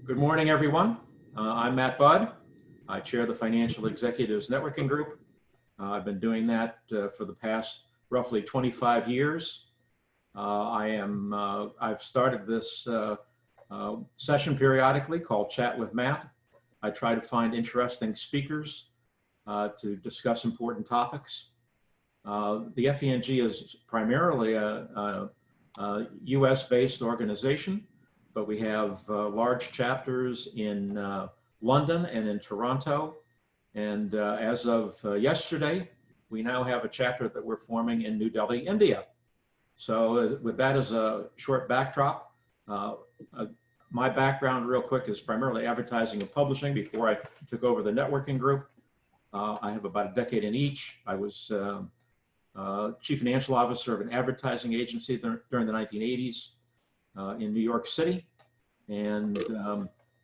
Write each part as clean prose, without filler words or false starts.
Good morning, everyone. I'm Matt Budd. I chair the Financial Executives Networking Group. I've been doing that for the past roughly 25 years. I've started this session periodically called Chat with Matt. I try to find interesting speakers to discuss important topics. The FENG is primarily a US-based organization, but we have large chapters in London and in Toronto. And as of yesterday, we now have a chapter that we're forming in New Delhi, India. So with that as a short backdrop, my background real quick is primarily advertising and publishing before I took over the networking group. I have about a decade in each. I was chief financial officer of an advertising agency during the 1980s in New York City. And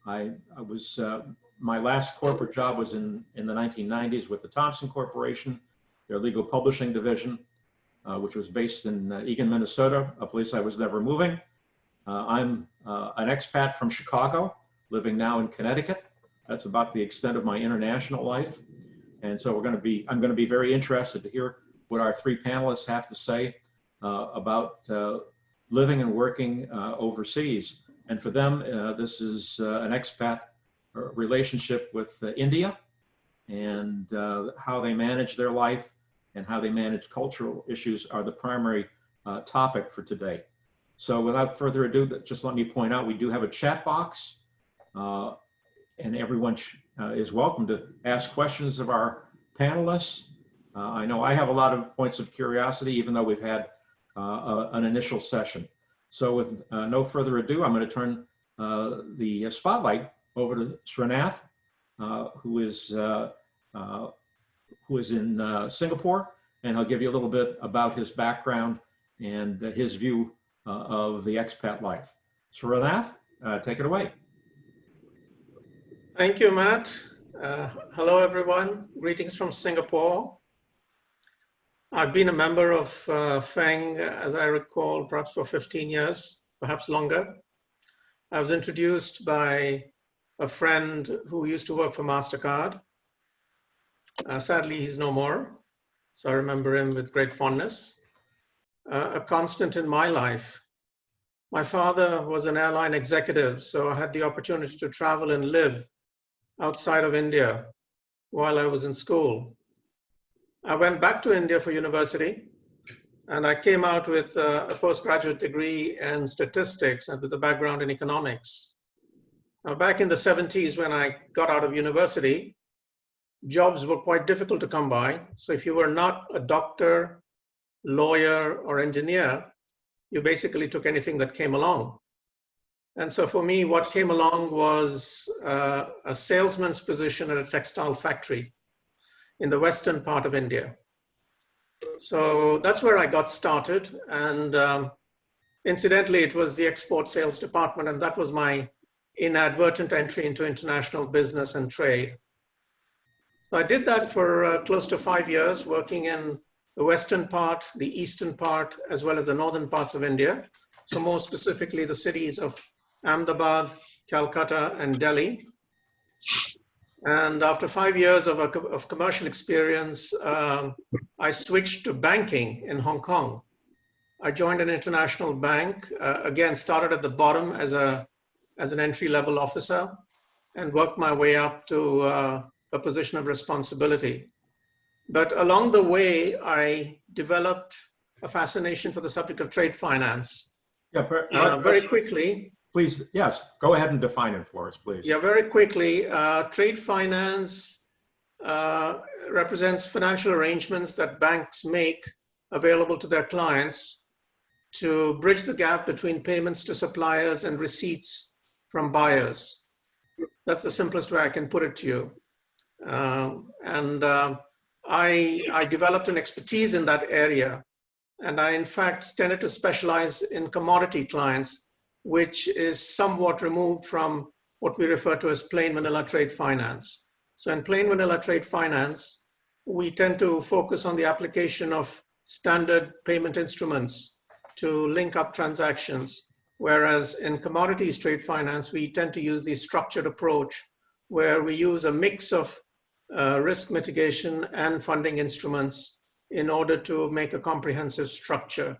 my last corporate job was in the 1990s with the Thompson Corporation, their legal publishing division, which was based in Eagan, Minnesota, a place I was never moving. I'm an expat from Chicago, living now in Connecticut. That's about the extent of my international life. And so I'm going to be very interested to hear what our three panelists have to say about living and working overseas. And for them, this is an expat relationship with India and how they manage their life and how they manage cultural issues are the primary topic for today. So without further ado, just let me point out, we do have a chat box and everyone is welcome to ask questions of our panelists. I know I have a lot of points of curiosity, even though we've had an initial session. So with no further ado, I'm going to turn the spotlight over to Srinath, who is in Singapore, and I'll give you a little bit about his background and his view of the expat life. Srinath, take it away. Thank you, Matt. Hello, everyone. Greetings from Singapore. I've been a member of FENG, as I recall, perhaps for 15 years, perhaps longer. I was introduced by a friend who used to work for MasterCard. Sadly, he's no more, so I remember him with great fondness. A constant in my life. My father was an airline executive, so I had the opportunity to travel and live outside of India while I was in school. I went back to India for university, and I came out with a postgraduate degree in statistics and with a background in economics. Now, back in the 70s, when I got out of university, jobs were quite difficult to come by. So if you were not a doctor, lawyer, or engineer, you basically took anything that came along. And so for me, what came along was a salesman's position at a textile factory in the western part of India. So that's where I got started. And incidentally, it was the export sales department, and that was my inadvertent entry into international business and trade. So I did that for close to 5 years, working in the western part, the eastern part, as well as the northern parts of India. So more specifically, the cities of Ahmedabad, Calcutta, and Delhi. And after 5 years of commercial experience, I switched to banking in Hong Kong. I joined an international bank, again, started at the bottom as an entry-level officer and worked my way up to a position of responsibility. But along the way, I developed a fascination for the subject of trade finance. Yeah, very quickly. Please, yes, go ahead and define it for us, please. Yeah, very quickly. Trade finance represents financial arrangements that banks make available to their clients to bridge the gap between payments to suppliers and receipts from buyers. That's the simplest way I can put it to you. I developed an expertise in that area. And I, in fact, tended to specialize in commodity clients, which is somewhat removed from what we refer to as plain vanilla trade finance. So in plain vanilla trade finance, we tend to focus on the application of standard payment instruments to link up transactions whereas in commodities trade finance, we tend to use the structured approach where we use a mix of risk mitigation and funding instruments in order to make a comprehensive structure,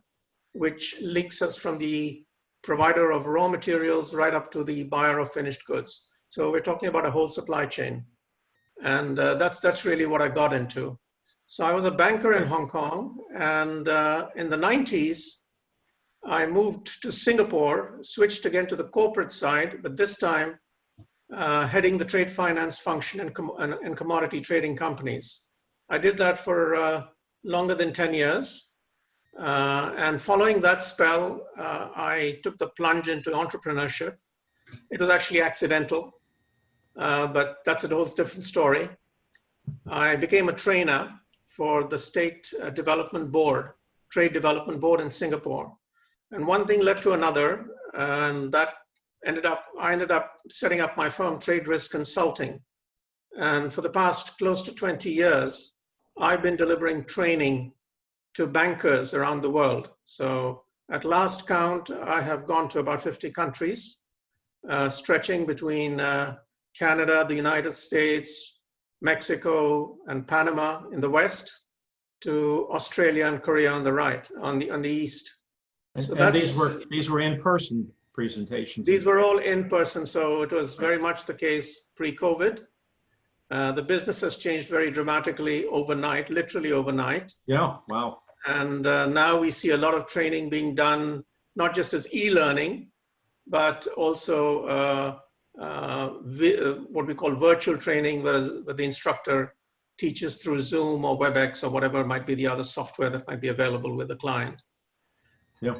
which links us from the provider of raw materials right up to the buyer of finished goods. So we're talking about a whole supply chain. And that's really what I got into. So I was a banker in Hong Kong, and in the 90s, I moved to Singapore, switched again to the corporate side, but this time heading the trade finance function in commodity trading companies. I did that for longer than 10 years. And following that spell, I took the plunge into entrepreneurship. It was actually accidental, but that's a whole different story. I became a trainer for the State Development Board, Trade Development Board in Singapore. And one thing led to another, and that I ended up setting up my firm, Trade Risk Consulting. And for the past close to 20 years, I've been delivering training to bankers around the world. So at last count, I have gone to about 50 countries, stretching between Canada, the United States, Mexico, and Panama in the west, to Australia and Korea on the right, on the east. And, so and these were in-person presentations. These were all in person, so it was very much the case pre-COVID. The business has changed very dramatically overnight, literally overnight. Yeah, wow. And now we see a lot of training being done, not just as e-learning, but also what we call virtual training, where the instructor teaches through Zoom or WebEx or whatever might be the other software that might be available with the client. Yeah.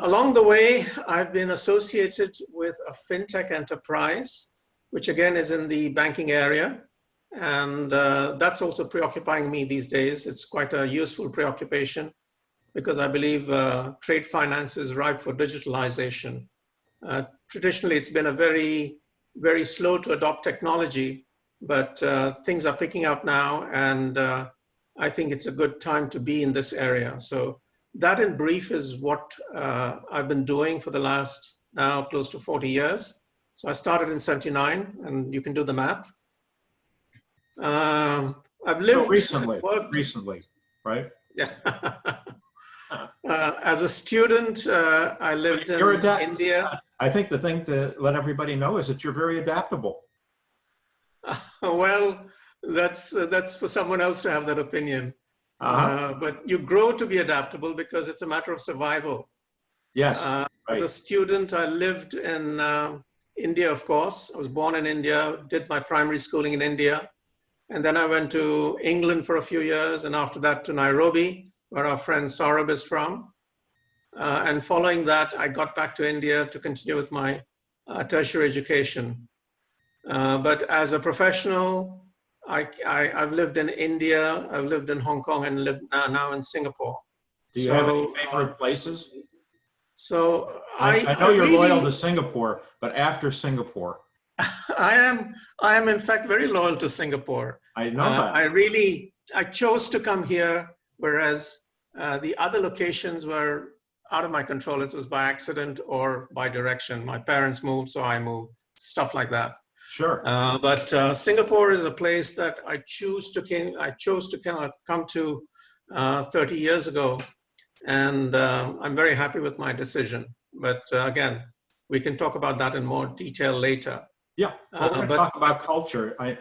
Along the way, I've been associated with a fintech enterprise, which again is in the banking area. And that's also preoccupying me these days. It's quite a useful preoccupation because I believe trade finance is ripe for digitalization. Traditionally, it's been a very, very slow to adopt technology, but things are picking up now, and I think it's a good time to be in this area. So that in brief is what I've been doing for the last now close to 40 years. So I started in '79, and you can do the math. I've lived recently, right? Yeah. As a student, I lived in India. I think the thing to let everybody know is that you're very adaptable. Well, that's for someone else to have that opinion. But you grow to be adaptable because it's a matter of survival. Yes. Right. As a student, I lived in India, of course. I was born in India, did my primary schooling in India. And then I went to England for a few years, and after that to Nairobi, where our friend Saurabh is from. And following that, I got back to India to continue with my tertiary education. But as a professional, I've lived in India, I've lived in Hong Kong, and live now in Singapore. Do you have any favorite places? So I know you're loyal to Singapore, but after Singapore. I am in fact very loyal to Singapore. I know that. I chose to come here, whereas the other locations were out of my control. It was by accident or by direction. My parents moved, so I moved, stuff like that. Sure. But Singapore is a place that I chose to come to 30 years ago, and I'm very happy with my decision. But again, we can talk about that in more detail later. Yeah, we're going to talk about culture. I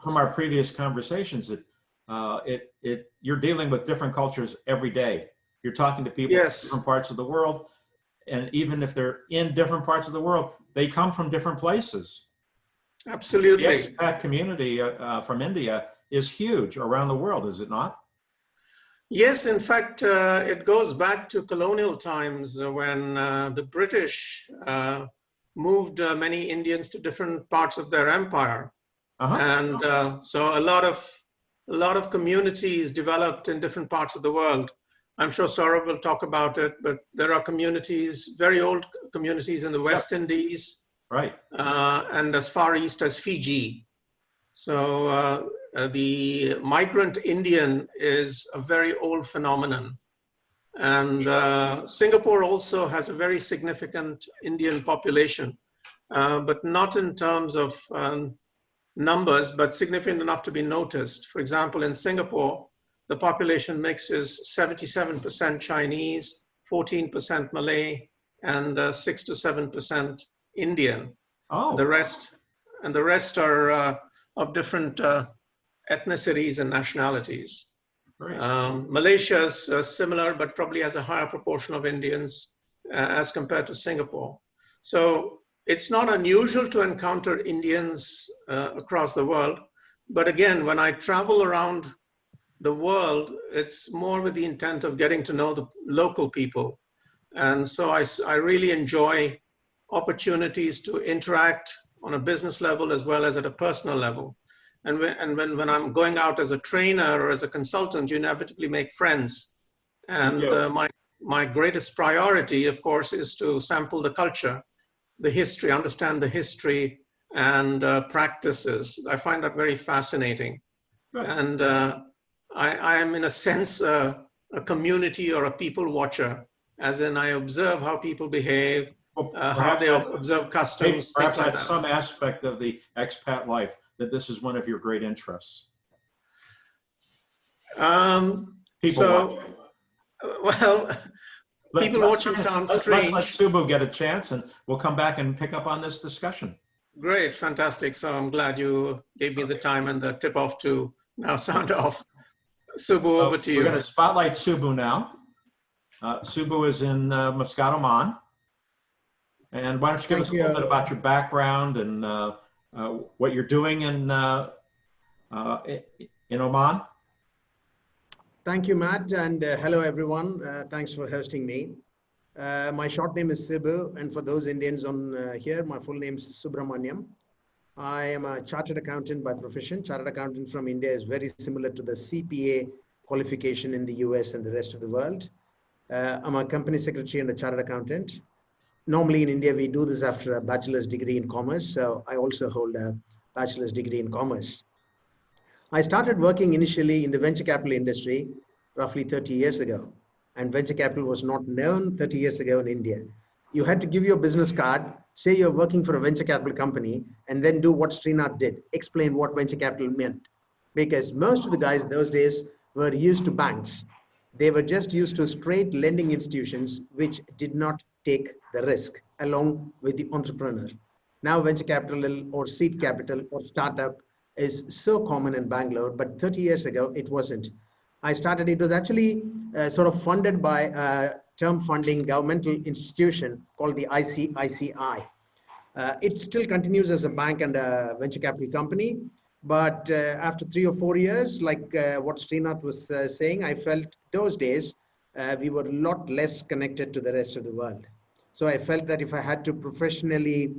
from our previous conversations that you're dealing with different cultures every day. You're talking to people from different parts of the world, and even if they're in different parts of the world, they come from different places. Absolutely. The expat community from India is huge around the world, is it not? Yes, in fact, it goes back to colonial times when the British moved many Indians to different parts of their empire. And so a lot of communities developed in different parts of the world. I'm sure Saurabh will talk about it, but there are communities, very old communities in the West Indies, right, and as far east as Fiji. So the migrant Indian is a very old phenomenon. And Singapore also has a very significant Indian population, but not in terms of numbers, but significant enough to be noticed. For example, in Singapore, the population mix is 77% Chinese, 14% Malay, and 6 to 7% Indian. Oh, The rest are of different ethnicities and nationalities. great. Malaysia is similar, but probably has a higher proportion of Indians as compared to Singapore. So it's not unusual to encounter Indians across the world. But again, when I travel around the world, it's more with the intent of getting to know the local people. And so I really enjoy opportunities to interact on a business level as well as at a personal level. And when I'm going out as a trainer or as a consultant, you inevitably make friends. And my greatest priority, of course, is to sample the culture, the history, understand the history and practices. I find that very fascinating. Good. And I am, in a sense, a community or a people watcher, as in I observe how people behave, how they observe customs. Perhaps like that's some aspect of the expat life, that this is one of your great interests. People watching sounds strange. Let's let Subu get a chance, and we'll come back and pick up on this discussion. Great, fantastic. So I'm glad you gave me the time and the tip off to now sound off. Subu, over to you. We're going to spotlight Subu now. Subu is in Muscat, Oman. And why don't you give us a little bit about your background and what you're doing in Oman? Thank you, Matt, and hello, everyone. Thanks for hosting me. My short name is Subu, and for those Indians on here, my full name is Subramaniam. I am a chartered accountant by profession. Chartered accountant from India is very similar to the CPA qualification in the US and the rest of the world. I'm a company secretary and a chartered accountant. Normally in India, we do this after a bachelor's degree in commerce. So I also hold a bachelor's degree in commerce. I started working initially in the venture capital industry roughly 30 years ago. And venture capital was not known 30 years ago in India. You had to give your business card, say you're working for a venture capital company, and then do what Srinath did, explain what venture capital meant. Because most of the guys those days were used to banks. They were just used to straight lending institutions, which did not take the risk along with the entrepreneur. Now venture capital or seed capital or startup is so common in Bangalore, but 30 years ago, it wasn't. It was actually sort of funded by a term funding governmental institution called the ICICI. It still continues as a bank and a venture capital company, but after 3 or 4 years, like what Srinath was saying, I felt those days we were a lot less connected to the rest of the world. So I felt that if I had to professionally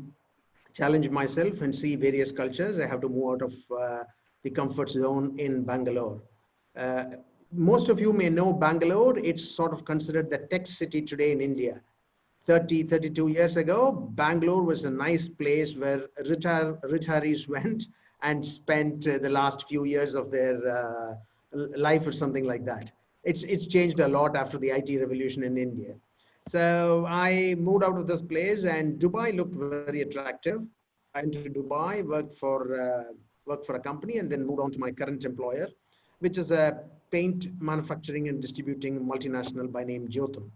challenge myself and see various cultures, I have to move out of the comfort zone in Bangalore. Most of you may know Bangalore. It's sort of considered the tech city today in India. 32 years ago, Bangalore was a nice place where retirees went and spent the last few years of their life or something like that. It's changed a lot after the IT revolution in India. So I moved out of this place, and Dubai looked very attractive. I went to Dubai, worked for a company, and then moved on to my current employer, which is a paint manufacturing and distributing multinational by name Jyotham.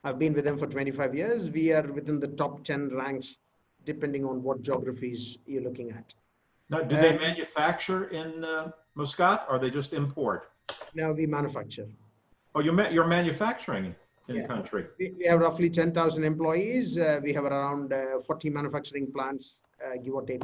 I've been with them for 25 years. We are within the top 10 ranks, depending on what geographies you're looking at. Now, do they manufacture in Muscat, or they just import? No, we manufacture. Oh, you're manufacturing in country. We have roughly 10,000 employees. We have around 40 manufacturing plants, give or take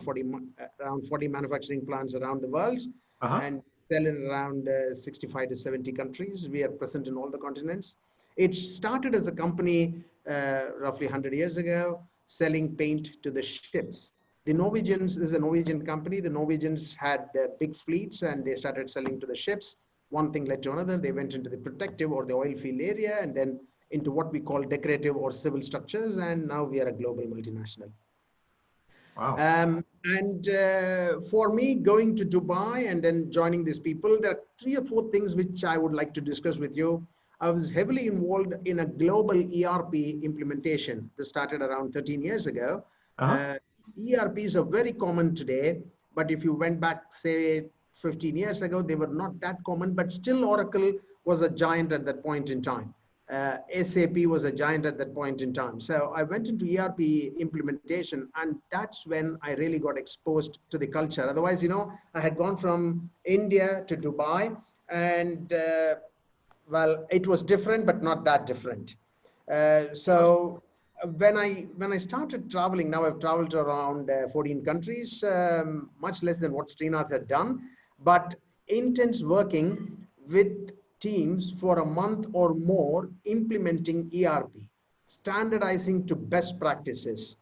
around 40 manufacturing plants around the world, and sell in around 65 to 70 countries. We are present in all the continents. It started as a company roughly 100 years ago, selling paint to the ships. The Norwegians, this is a Norwegian company. The Norwegians had big fleets and they started selling to the ships. One thing led to another. They went into the protective or the oil field area and then into what we call decorative or civil structures. And now we are a global multinational. Wow. For me, going to Dubai and then joining these people, there are 3 or 4 things which I would like to discuss with you. I was heavily involved in a global ERP implementation. This started around 13 years ago. Uh-huh. ERPs are very common today, but if you went back, say, 15 years ago, they were not that common, but still Oracle was a giant at that point in time. SAP was a giant at that point in time. So I went into ERP implementation, and that's when I really got exposed to the culture. Otherwise, I had gone from India to Dubai, and well, it was different, but not that different. So when I started traveling, now I've traveled to around 14 countries, much less than what Srinath had done, but intense working with teams for a month or more, implementing ERP, standardizing to best practices,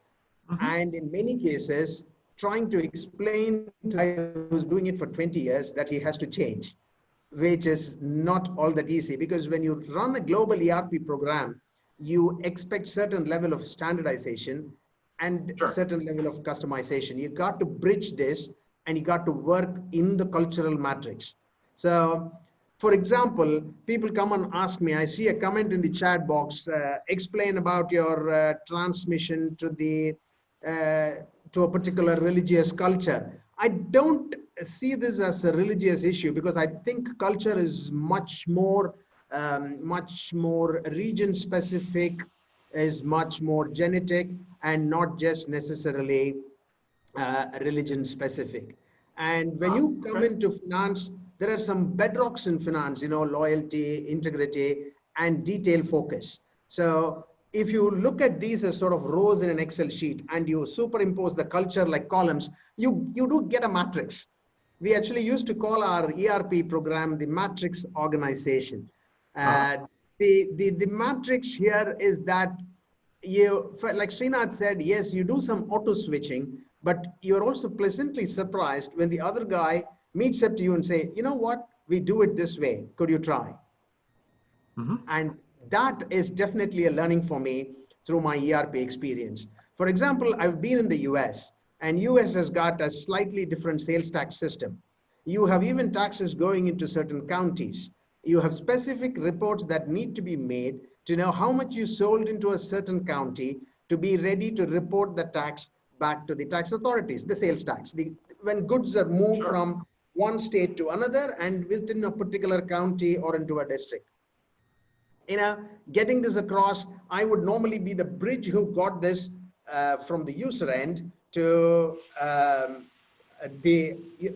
and in many cases, trying to explain to the guy who's doing it for 20 years that he has to change, which is not all that easy, because when you run a global ERP program, you expect certain level of standardization and Sure. certain level of customization. You got to bridge this, and you got to work in the cultural matrix. So, for example, people come and ask me, I see a comment in the chat box, explain about your transmission to to a particular religious culture. I don't see this as a religious issue, because I think culture is much more region specific, is much more genetic, and not just necessarily religion specific. And when you come into finance, there are some bedrocks in finance, loyalty, integrity, and detail focus. So if you look at these as sort of rows in an Excel sheet, and you superimpose the culture like columns, you do get a matrix. We actually used to call our ERP program the matrix organization. The matrix here is that like Srinath said, yes, you do some auto switching, but you're also pleasantly surprised when the other guy meets up to you and say, you know what, we do it this way. Could you try? And that is definitely a learning for me through my ERP experience. For example, I've been in the US, and US has got a slightly different sales tax system. You have even taxes going into certain counties. You have specific reports that need to be made to know how much you sold into a certain county, to be ready to report the tax back to the tax authorities, the sales tax. When goods are moved from one state to another and within a particular county or into a district. Getting this across, I would normally be the bridge who got this from the user end to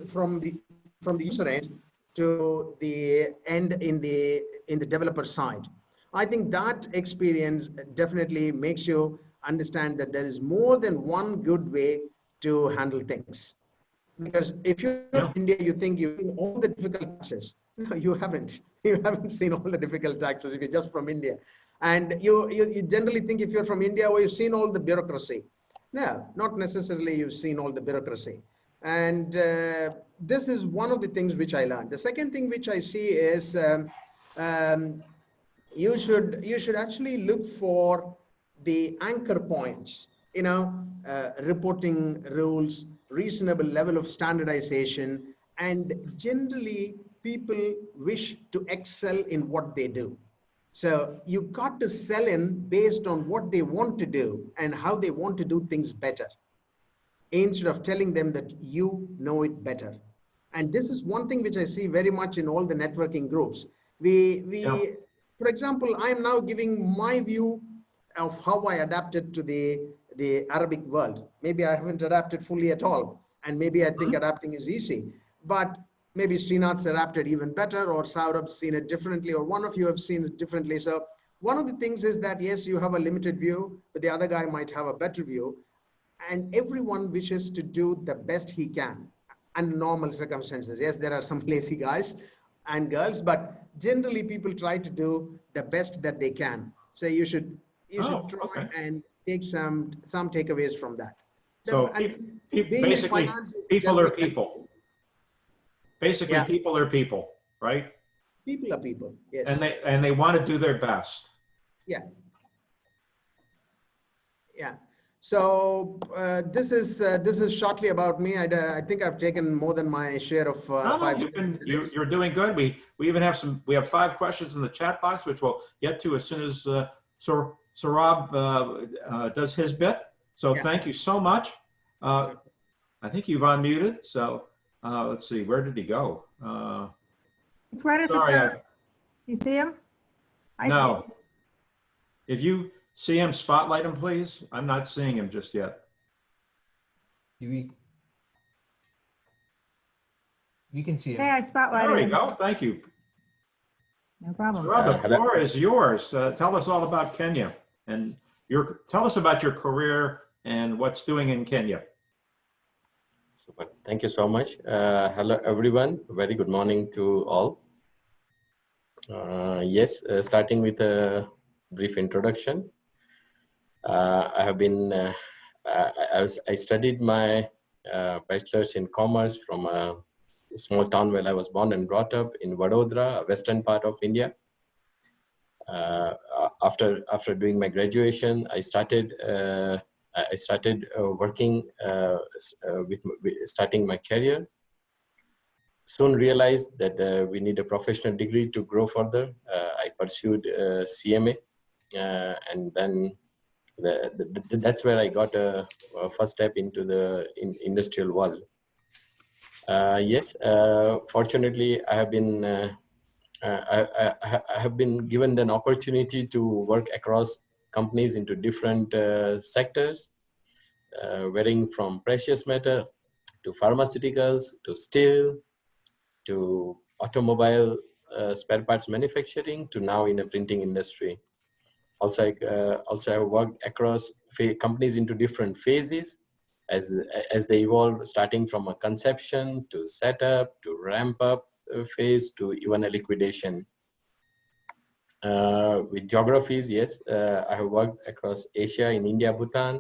from the user end to the end in the developer side. I think that experience definitely makes you understand that there is more than one good way to handle things. Because if you're from India, you think you've seen all the difficult taxes. No, you haven't. You haven't seen all the difficult taxes if you're just from India. And you generally think if you're from India, well, you've seen all the bureaucracy. No, not necessarily you've seen all the bureaucracy. And this is one of the things which I learned. The second thing which I see is you should actually look for the anchor points, reporting rules, reasonable level of standardization, and generally people wish to excel in what they do. So you got to sell in based on what they want to do and how they want to do things better, instead of telling them that you know it better. And this is one thing which I see very much in all the networking groups. For example, I'm now giving my view of how I adapted to the Arabic world. Maybe I haven't adapted fully at all. And maybe I think adapting is easy, but maybe Srinath's adapted even better, or Saurabh's seen it differently, or one of you have seen it differently. So one of the things is that, yes, you have a limited view, but the other guy might have a better view. And everyone wishes to do the best he can under normal circumstances. Yes, there are some lazy guys and girls, but generally people try to do the best that they can. So you should try and take some takeaways from that. So basically, people are people. Basically, people are people, right? People are people, yes. And they want to do their best. Yeah. Yeah. So this is shortly about me. I think I've taken more than my share of No, 5 you're doing good. We even have we have 5 questions in the chat box, which we'll get to as soon as Saurabh does his bit. So Yeah. thank you so much. I think you've unmuted. So let's see, where did he go? It's right at the Sorry, top. You see him? I see no. him. If you see him, spotlight him, please. I'm not seeing him just yet. We can see Hey, him. I spotlighted There we him. go. Thank you. No problem. Saurabh, the Hello. floor is yours. Tell us all about Kenya and tell us about your career and what's doing in Kenya. Super. Thank you so much. Hello, everyone. Very good morning to all. Yes, starting with a brief introduction. I have been, I studied my bachelor's in commerce from a small town where I was born and brought up in Vadodara, a western part of India. After doing my graduation, I started working starting my career. Soon realized that we need a professional degree to grow further. I pursued CMA, and then that's where I got a first step into the industrial world. Yes, fortunately, I have been I have been given an opportunity to work across companies into different sectors, varying from precious metal to pharmaceuticals to steel to automobile spare parts manufacturing to now in a printing industry. Also, I worked across companies into different phases as they evolve, starting from a conception to setup to ramp up phase to even a liquidation. With geographies, yes, I have worked across Asia, in India, Bhutan,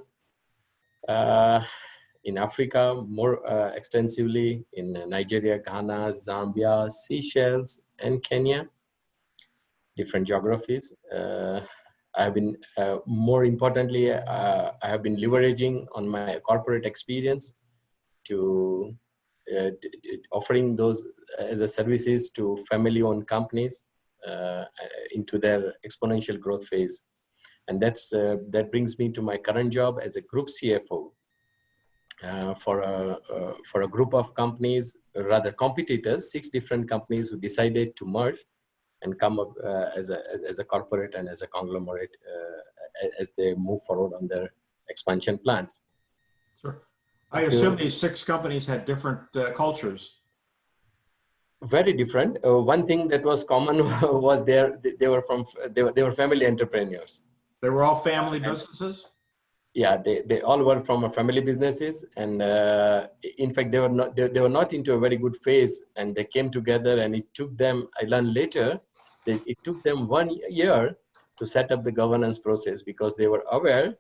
in Africa more extensively, in Nigeria, Ghana, Zambia, Seychelles, and Kenya. Different geographies. I have been, more importantly, I have been leveraging on my corporate experience to offering those as a services to family-owned companies into their exponential growth phase. And that brings me to my current job as a group CFO for a group of companies, rather competitors, 6 different companies who decided to merge and come up as a corporate and as a conglomerate as they move forward on their expansion plans. Sure. I assume these 6 companies had different cultures. Very different. One thing that was common was they were family entrepreneurs. They were all family businesses? Yeah, they all were from family businesses, and in fact they were not into a very good phase, and they came together, and it took them, I learned later, that it took them 1 year to set up the governance process, because they were aware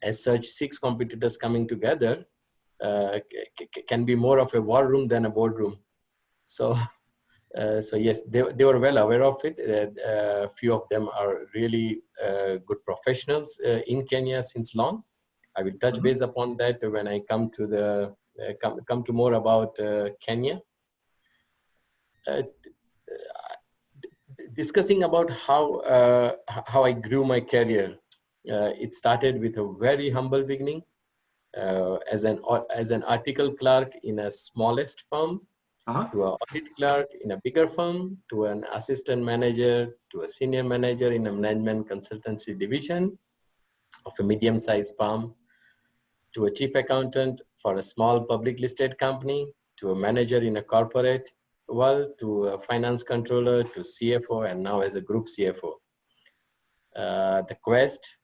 as such 6 competitors coming together can be more of a war room than a boardroom. So yes, they were well aware of it. A few of them are really good professionals in Kenya since long. I will touch base upon that when I come to the come to more about Kenya. Discussing about how I grew my career. It started with a very humble beginning as an article clerk in a smallest firm. To an audit clerk in a bigger firm, to an assistant manager, to a senior manager in a management consultancy division of a medium-sized firm, to a chief accountant for a small public listed company, to a manager in a corporate world, to a finance controller, to CFO, and now as a group CFO. The quest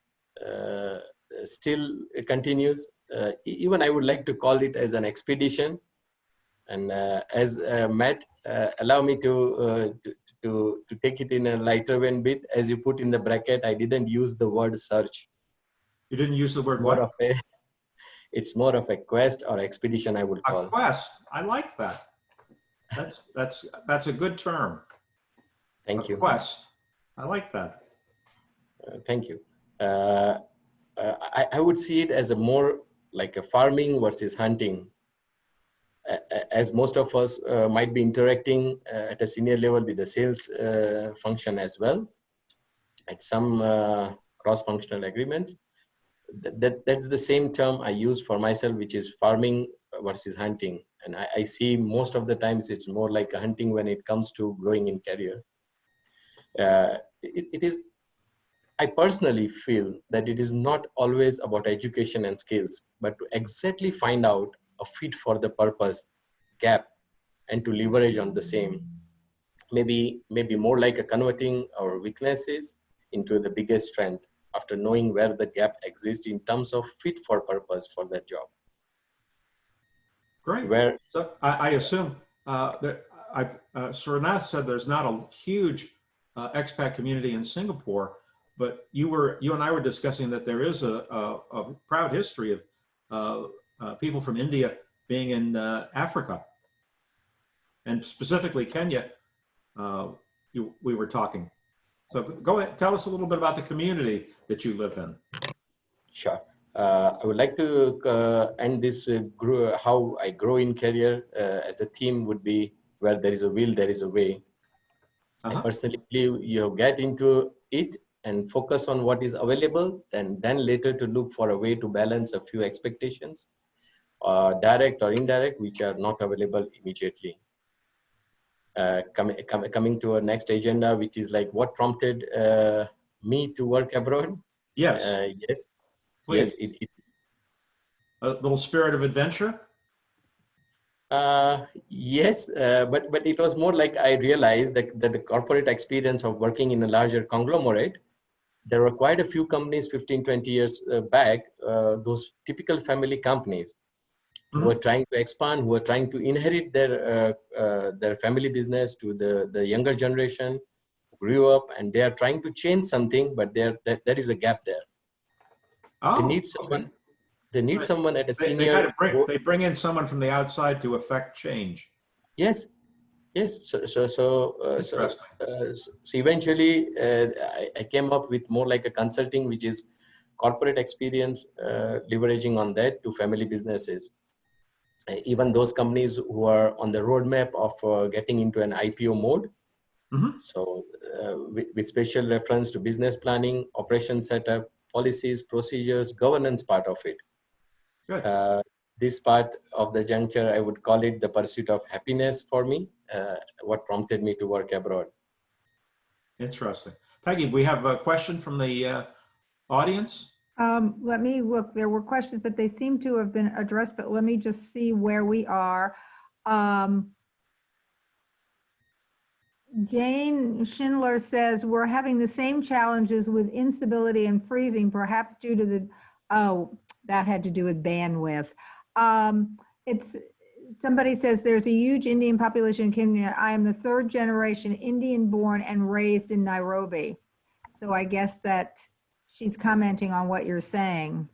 still continues. Even I would like to call it as an expedition. And as Matt, allow me to take it in a lighter vein bit. As you put in the bracket, I didn't use the word search. You didn't use the word more what? Of it's more of a quest or expedition, I would call. A quest. I like that. That's a good term. Thank you. Quest. I like that. Thank you. I would see it as a more like a farming versus hunting. As most of us might be interacting at a senior level with the sales function as well, at some cross-functional agreements. That's the same term I use for myself, which is farming versus hunting. And I see most of the times it's more like a hunting when it comes to growing in career. It is, I personally feel that it is not always about education and skills, but to exactly find out a fit for the purpose gap and to leverage on the same. Maybe more like a converting our weaknesses into the biggest strength after knowing where the gap exists in terms of fit for purpose for that job. Great. Where So I assume Srinath said there's not a huge expat community in Singapore, but you and I were discussing that there is a proud history of people from India being in Africa, and specifically Kenya. We were talking. So go ahead, tell us a little bit about the community that you live in. Sure. I would like to end this how I grow in career as a theme would be where there is a will, there is a way. I personally believe you get into it and focus on what is available, and then later to look for a way to balance a few expectations, direct or indirect, which are not available immediately. Coming to our next agenda, which is like what prompted me to work abroad. Yes. Yes. Please. Yes. A little spirit of adventure. Yes, but it was more like I realized that the corporate experience of working in a larger conglomerate, there were quite a few companies 15, 20 years back, those typical family companies who are trying to expand, who are trying to inherit their family business to the younger generation, who grew up, and they are trying to change something, but there is a gap there. Oh, they need someone. okay. They need someone at a They senior. they bring in someone from the outside to affect change. Yes, yes. So eventually, I came up with more like a consulting, which is corporate experience, leveraging on that to family businesses. Even those companies who are on the roadmap of getting into an IPO mode. So with special reference to business planning, operation setup, policies, procedures, governance part of it. Good. This part of the juncture, I would call it the pursuit of happiness for me, what prompted me to work abroad. Interesting. Peggy, we have a question from the audience. Let me look. There were questions, but they seem to have been addressed, but let me just see where we are. Jane Schindler says, we're having the same challenges with instability and freezing, perhaps due to the, oh, that had to do with bandwidth. Somebody says there's a huge Indian population in Kenya. I am the third generation Indian born and raised in Nairobi. So I guess that she's commenting on what you're saying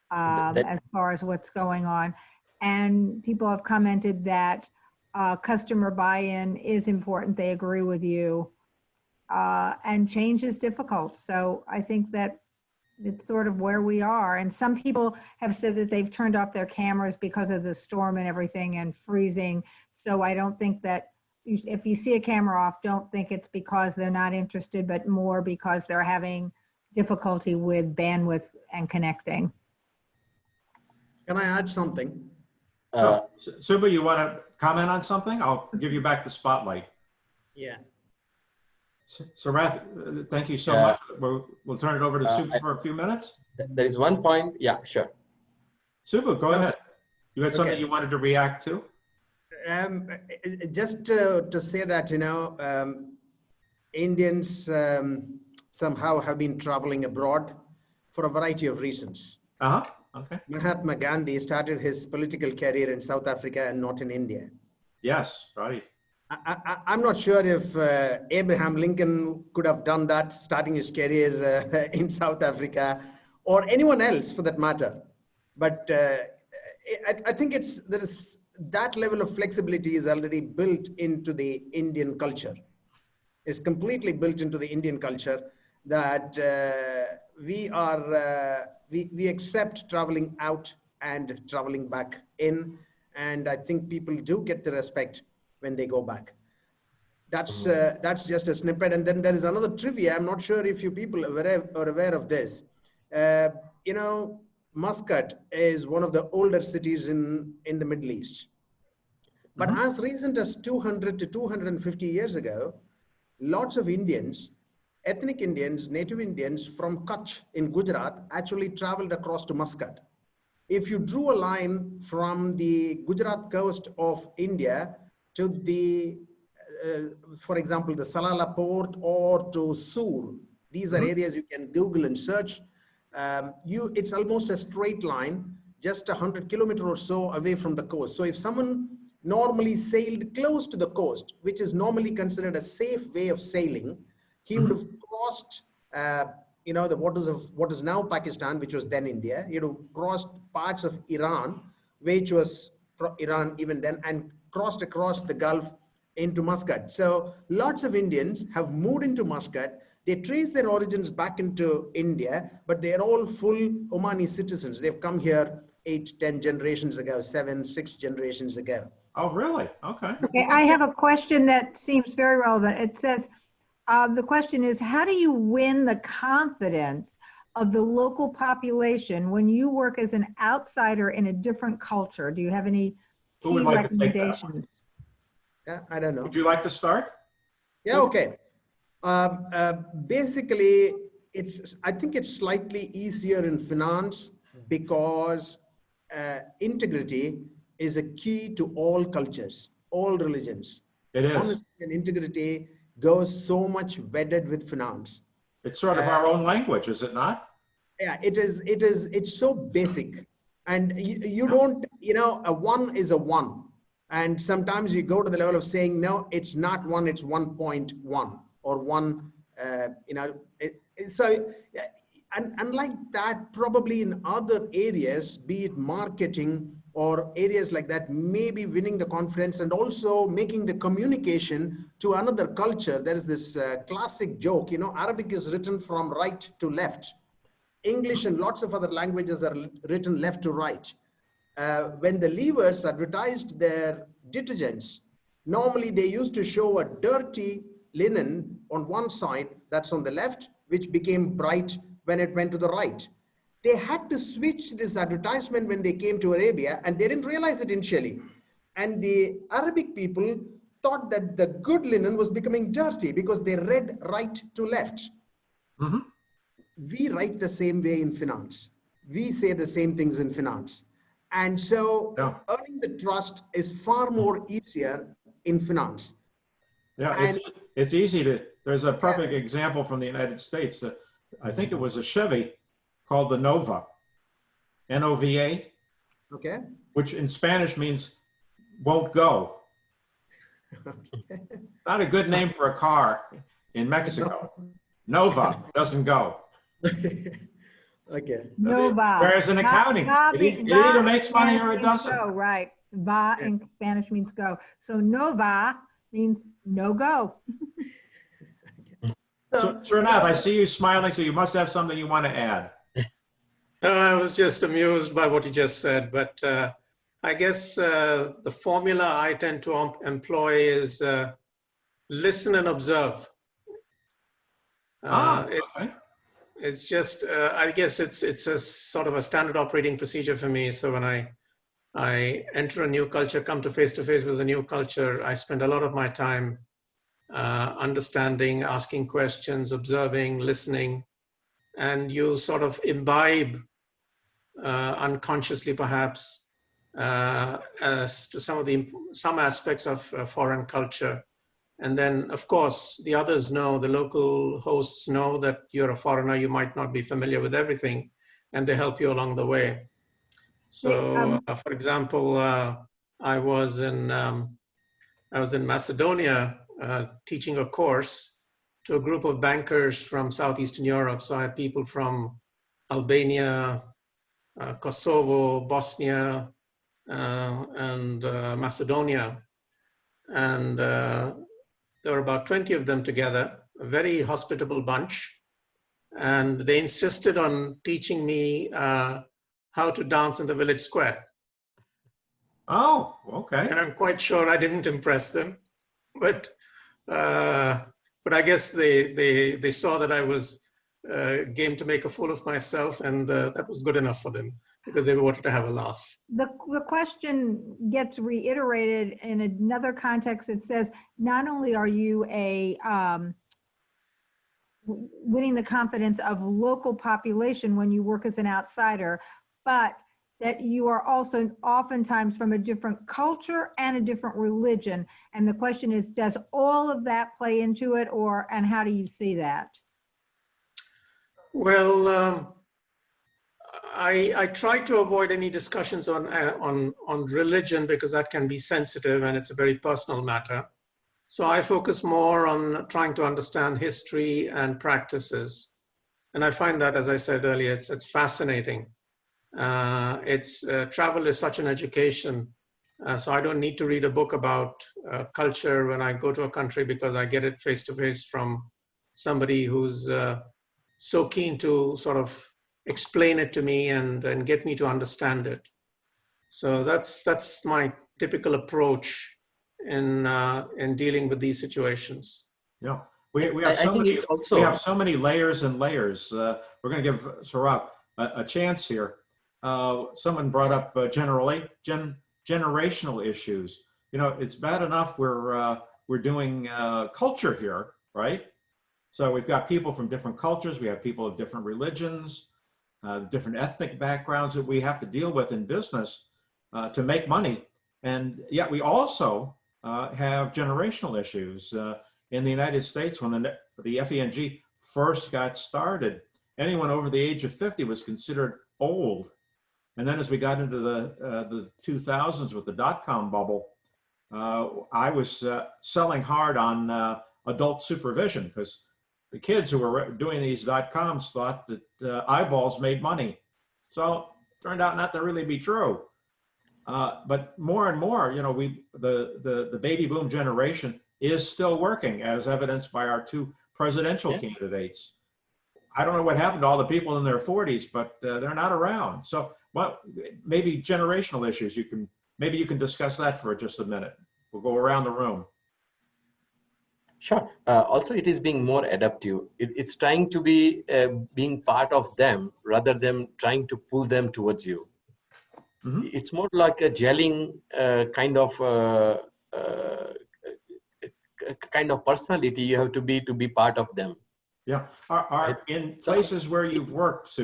as far as what's going on. And people have commented that customer buy-in is important. They agree with you. And change is difficult. So I think that it's sort of where we are. And some people have said that they've turned off their cameras because of the storm and everything and freezing. So I don't think that if you see a camera off, don't think it's because they're not interested, but more because they're having difficulty with bandwidth and connecting. Can I add something? So, Subu, you want to comment on something? I'll give you back the spotlight. Yeah. Saurabh, thank you so much. We'll turn it over to Subu for a few minutes. There is one point. Yeah, sure. Subu, go ahead. You had something you wanted to react to? Just to say that, you know, Indians somehow have been traveling abroad for a variety of reasons. Okay. Mahatma Gandhi started his political career in South Africa and not in India. Yes, right. I'm not sure if Abraham Lincoln could have done that, starting his career in South Africa, or anyone else for that matter. But I think there is that level of flexibility is already built into the Indian culture. It's completely built into the Indian culture that we accept traveling out and traveling back in, and I think people do get the respect when they go back. That's just a snippet. And then there is another trivia. I'm not sure if you people are aware of this. You know, Muscat is one of the older cities in the Middle East. But as recent as 200 to 250 years ago, lots of Indians, ethnic Indians, native Indians from Kutch in Gujarat actually traveled across to Muscat. If you drew a line from the Gujarat coast of India to the, for example, the Salalah port or to Sur, these are areas you can Google and search. It's almost a straight line, just 100 kilometers or so away from the coast. So if someone normally sailed close to the coast, which is normally considered a safe way of sailing, he would have crossed, you know, the waters of what is now Pakistan, which was then India. He would have crossed parts of Iran, which was Iran even then, and crossed across the Gulf into Muscat. So lots of Indians have moved into Muscat. They trace their origins back into India, but they're all full Omani citizens. They've come here 8, 10 generations ago, 7, 6 generations ago. Oh, really? Okay. Okay, I have a question that seems very relevant. It says, the question is, how do you win the confidence of the local population when you work as an outsider in a different culture? Do you have any Who would key like to take that one? recommendations? Yeah, I don't know. Would you like to start? Yeah, okay. Basically, I think it's slightly easier in finance because integrity is a key to all cultures, all religions. It is. Honesty and integrity goes so much wedded with finance. It's sort of our own language, is it not? Yeah, it's so basic. And you don't, you know, a 1 is a 1. And sometimes you go to the level of saying, no, it's not 1, it's 1.1 or 1, you know. So, and unlike that, probably in other areas, be it marketing or areas like that, maybe winning the confidence and also making the communication to another culture. There is this classic joke, you know, Arabic is written from right to left. English and lots of other languages are written left to right. When the Levers advertised their detergents, normally they used to show a dirty linen on one side, that's on the left, which became bright when it went to the right. They had to switch this advertisement when they came to Arabia, and they didn't realize it initially. And the Arabic people thought that the good linen was becoming dirty because they read right to left. We write the same way in finance. We say the same things in finance. And so earning the trust is far more easier in finance. Yeah, it's easy to, there's a perfect example from the United States that I think it was a Chevy called the Nova, N-O-V-A, okay, which in Spanish means won't go. Not a good name for a car in Mexico. Nova doesn't go. Okay. Nova. Whereas in accounting, it either makes money or it doesn't. Go, right. Va in Spanish means go. So Nova means no go. So, Srinath, I see you smiling, so you must have something you want to add. I was just amused by what you just said, but I guess the formula I tend to employ is listen and observe. Okay. It's just, I guess it's a sort of a standard operating procedure for me. So when I enter a new culture, come to face with a new culture, I spend a lot of my time understanding, asking questions, observing, listening, and you sort of imbibe unconsciously perhaps as to some aspects of foreign culture. And then, of course, the others know, the local hosts know that you're a foreigner, you might not be familiar with everything, and they help you along the way. So, for example, I was in Macedonia teaching a course to a group of bankers from Southeastern Europe. So I had people from Albania, Kosovo, Bosnia, and Macedonia. And there were about 20 of them together, a very hospitable bunch. and they insisted on teaching me how to dance in the village square. Oh, okay. And I'm quite sure I didn't impress them, but I guess they saw that I was game to make a fool of myself, and that was good enough for them because they wanted to have a laugh. The question gets reiterated in another context. It says, not only are you winning the confidence of local population when you work as an outsider, but that you are also oftentimes from a different culture and a different religion. And the question is, does all of that play into it, and how do you see that? Well, I try to avoid any discussions on religion because that can be sensitive and it's a very personal matter. So I focus more on trying to understand history and practices. And I find that, as I said earlier, it's fascinating. Travel is such an education. So I don't need to read a book about culture when I go to a country because I get it face to face from somebody who's so keen to sort of explain it to me and get me to understand it. So that's my typical approach in dealing with these situations. Yeah, we have I think it's also, we have so many layers and layers. We're going to give Saurabh a chance here. Someone brought up generational issues. You know, it's bad enough we're doing culture here, right? So we've got people from different cultures. We have people of different religions, different ethnic backgrounds that we have to deal with in business to make money. And yet we also have generational issues. In the United States, when the FENG first got started, anyone over the age of 50 was considered old. And then as we got into the 2000s with the dot-com bubble, I was selling hard on adult supervision because the kids who were doing these dot-coms thought that eyeballs made money. So it turned out not to really be true. But more and more, you know, the baby boom generation is still working, as evidenced by our two presidential candidates. I don't know what happened to all the people in their 40s, but they're not around. So, well, maybe generational issues. Maybe you can discuss that for just a minute. We'll go around the room. sure. Also, it is being more adaptive. It's trying to be being part of them rather than trying to pull them towards you. Mm-hmm. It's more like a gelling kind of personality you have to be part of them. Yeah. In places where you've worked,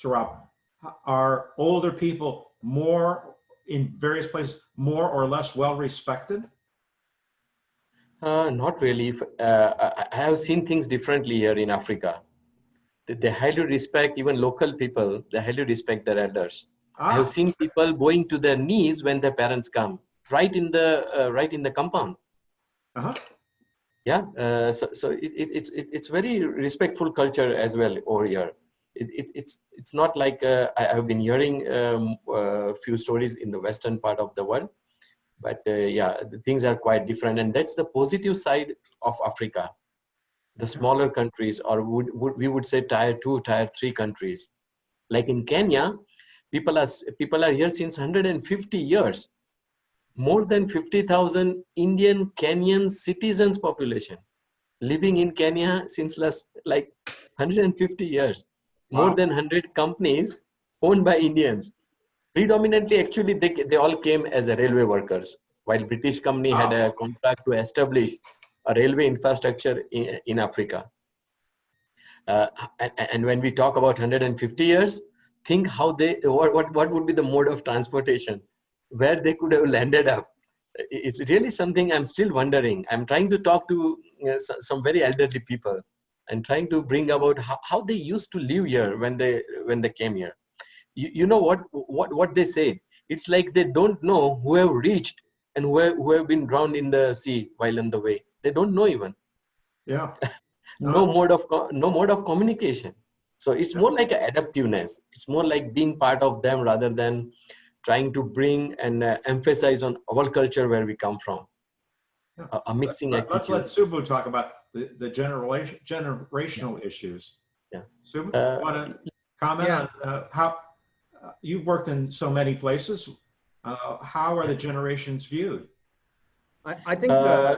Saurabh, are older people in various places more or less well respected? Not really. I have seen things differently here in Africa. They highly respect even local people. They highly respect their elders. I have seen people going to their knees when their parents come, right in the compound. Uh-huh. Yeah. So it's very respectful culture as well over here. It's not like I have been hearing a few stories in the western part of the world, but yeah, the things are quite different, and that's the positive side of Africa. The smaller countries, or we would say tier 2, tier 3 countries, like in Kenya, people are here since 150 years. More than 50,000 Indian Kenyan citizens population living in Kenya since last like 150 years. More than 100 companies owned by Indians. Predominantly, actually, they all came as a railway workers, while British company had a contract to establish a railway infrastructure in Africa. And when we talk about 150 years, think how what would be the mode of transportation, where they could have landed up. It's really something I'm still wondering. I'm trying to talk to some very elderly people and trying to bring about how they used to live here when they came here. You know what they said? It's like they don't know who have reached and who have been drowned in the sea while on the way. They don't know even. Yeah. No mode of communication. So it's more like an adaptiveness. It's more like being part of them rather than trying to bring and emphasize on our culture where we come from. A mixing attitude. Let's let Subu talk about the generational issues. Subu, Uh, you want to comment yeah. on how you've worked in so many places? How are the generations viewed? I think Uh,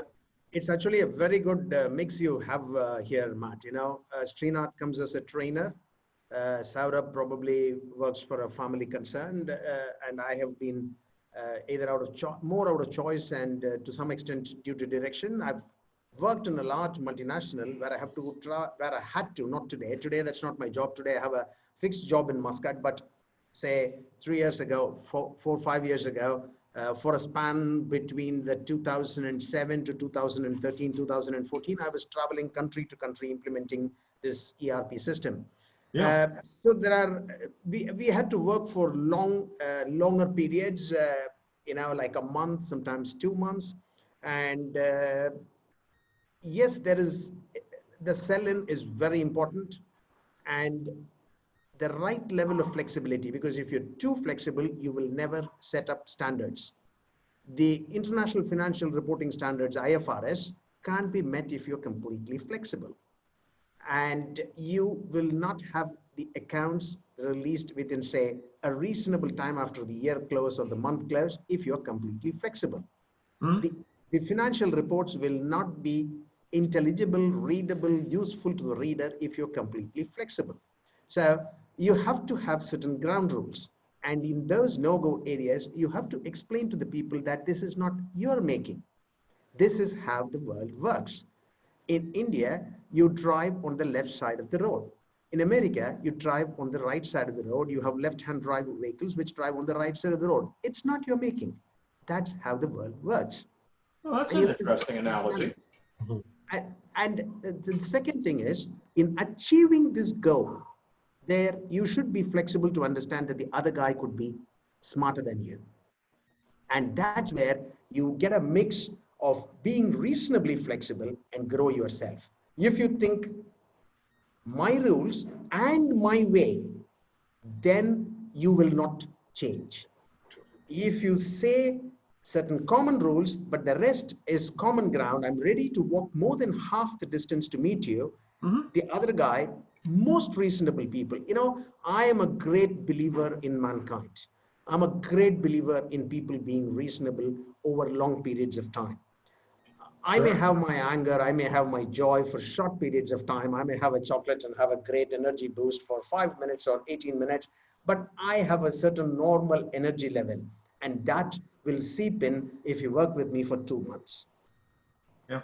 it's actually a very good mix you have here, Matt. You know, Srinath comes as a trainer. Saurabh probably works for a family concern, and I have been either more out of choice and to some extent due to direction. I've worked in a large multinational where I have to where I had to, not today. Today, that's not my job. Today, I have a fixed job in Muscat, but say 3 years ago, 5 years ago, for a span between the 2007 to 2013, 2014, I was traveling country to country implementing this ERP system. Yeah. So there are, we had to work for longer periods, you know, like a month, sometimes 2 months. And yes, there is, the sell-in is very important, and the right level of flexibility, because if you're too flexible, you will never set up standards. The International Financial Reporting Standards, IFRS, can't be met if you're completely flexible. And you will not have the accounts released within, say, a reasonable time after the year close or the month close if you're completely flexible. Hmm? The financial reports will not be intelligible, readable, useful to the reader if you're completely flexible. So you have to have certain ground rules. And in those no-go areas, you have to explain to the people that this is not your making. This is how the world works. In India, you drive on the left side of the road. In America, you drive on the right side of the road. You have left-hand drive vehicles which drive on the right side of the road. It's not your making. That's how the world works. Well, that's And an you can interesting analogy. And the second thing is, in achieving this goal, there you should be flexible to understand that the other guy could be smarter than you. And that's where you get a mix of being reasonably flexible and grow yourself. If you think my rules and my way, then you will not change. If you say certain common rules, but the rest is common ground, I'm ready to walk more than half the distance to meet you, the other guy, most reasonable people, you know, I am a great believer in mankind. I'm a great believer in people being reasonable over long periods of time. I may have my anger, I may have my joy for short periods of time. I may have a chocolate and have a great energy boost for 5 minutes or 18 minutes, but I have a certain normal energy level, and that will seep in if you work with me for 2 months. Yeah.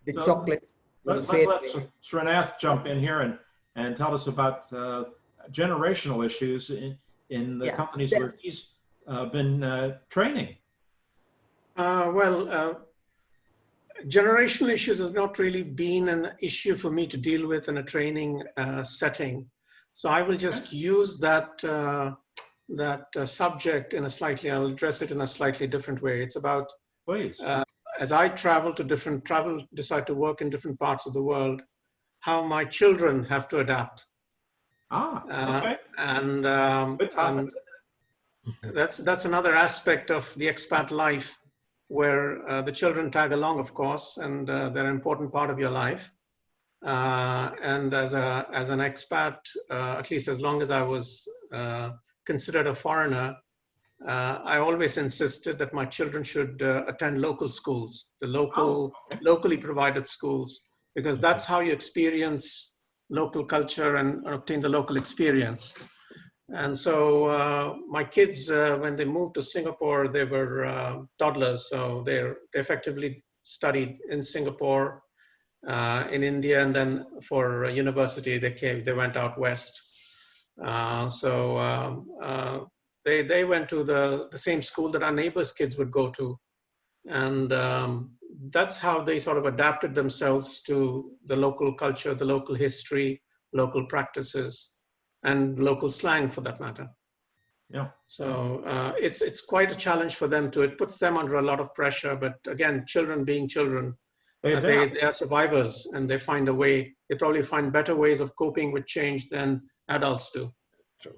The So chocolate will fade let's away. Srinath jump in here and tell us about generational issues in the Yeah. companies where he's been training. Generational issues has not really been an issue for me to deal with in a training setting. So I will just use that subject in a slightly, I'll address it in a slightly different way. It's about, Please. as I decide to work in different parts of the world, how my children have to adapt. Okay. Good topic. And that's another aspect of the expat life, where the children tag along, of course, and they're an important part of your life. And as an expat, at least as long as I was considered a foreigner, I always insisted that my children should attend local schools, the locally provided schools, because that's how you experience local culture and obtain the local experience. And so my kids, when they moved to Singapore, they were toddlers. So they effectively studied in Singapore, in India, and then for university, they went out west. They went to the same school that our neighbors' kids would go to. And that's how they sort of adapted themselves to the local culture, the local history, local practices, and local slang for that matter. Yeah. So it's quite a challenge for them too. It puts them under a lot of pressure, but again, children being children, they are survivors, and they find a way. They probably find better ways of coping with change than adults do. True.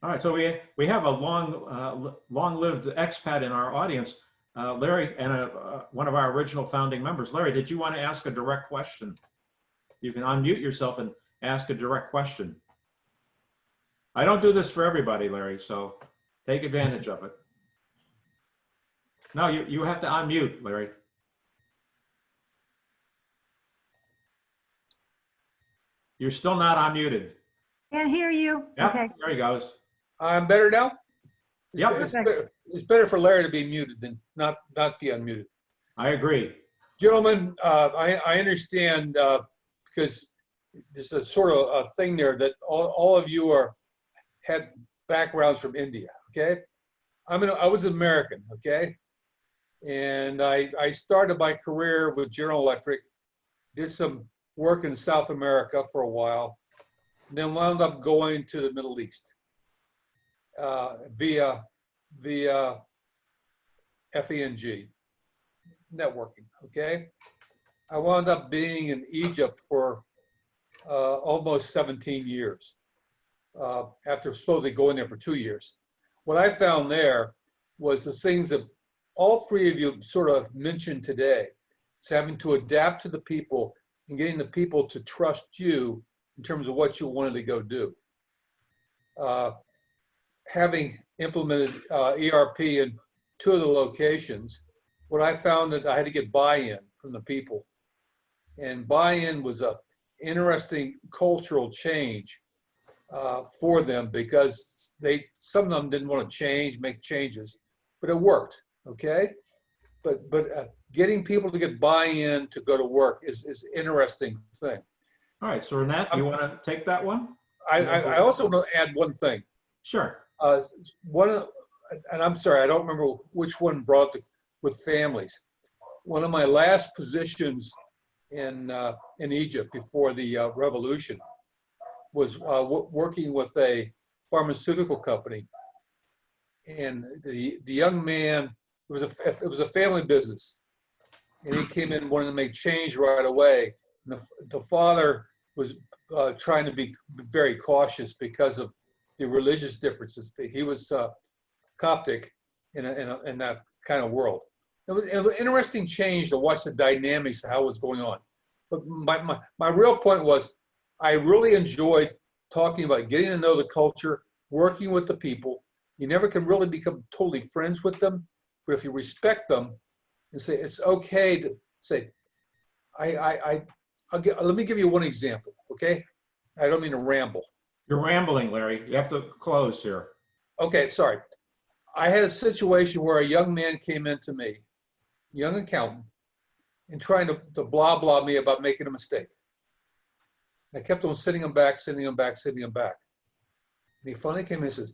All right, so we have a long-lived expat in our audience, Larry, and one of our original founding members. Larry, did you want to ask a direct question? You can unmute yourself ask a direct question. I don't do this for everybody, Larry, so take advantage of it. No, you have to unmute, Larry. You're still not unmuted. Can't hear you. Yep, Okay. there he goes. I'm better now? Yep. It's better for Larry to be muted than not be unmuted. I agree. Gentlemen, I understand because there's a sort of a thing there that all of you had backgrounds from India, okay? I was American, okay? And I started my career with General Electric, did some work in South America for a while, and then wound up going to the Middle East via FENG, networking, okay? I wound up being in Egypt for almost 17 years after supposedly going there for 2 years. What I found there was the things that all three of you sort of mentioned today. It's having to adapt to the people and getting the people to trust you in terms of what you wanted to go do. Having implemented ERP in 2 of the locations, what I found that I had to get buy-in from the people. And buy-in was a interesting cultural change for them because some of them didn't want to change, make changes, but it worked, okay? But getting people to get buy-in to go to work is an interesting thing. All right, so Srinath, you want to take that one? I also want to add one thing. Sure. And I'm sorry, I don't remember which one brought with families. One of my last positions in Egypt before the revolution was working with a pharmaceutical company, and the young man, it was a family business, and he came in wanting to make change right away. And the father was trying to be very cautious because of the religious differences. He was Coptic in that kind of world. It was an interesting change to watch the dynamics of how it was going on. But my real point was, I really enjoyed talking about getting to know the culture, working with the people. You never can really become totally friends with them, but if you respect them and say, it's okay to say, let me give you one example, okay? I don't mean to ramble. You're rambling, Larry. You have to close here. Okay, sorry. I had a situation where a young man came into me, young accountant, and trying to blah blah me about making a mistake. I kept on sending him back. And he finally came in and says,